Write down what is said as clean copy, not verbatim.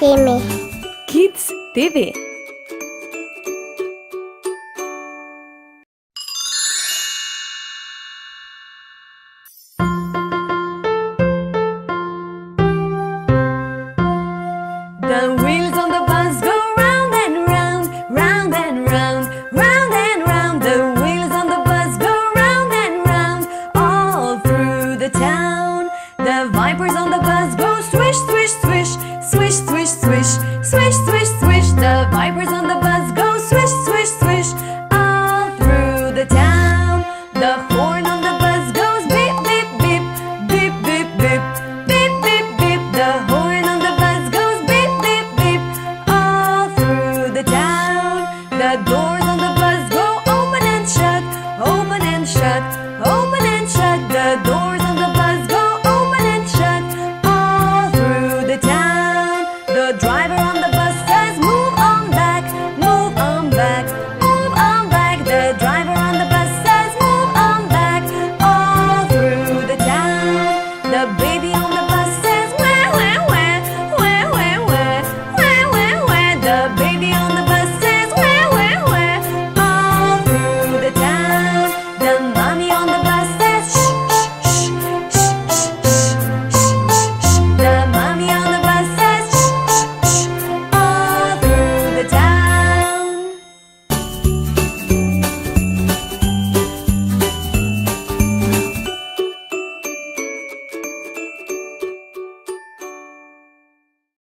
Timmy Kids TV. The wheels on the bus go round and round, round and round, round and round. The wheels on the bus go round and round, all through the town. The vipers on the bus go swish, swish, swish, swish, swish, swish, swish, swish, swish. The vipers on the bus go swish, swish, swish.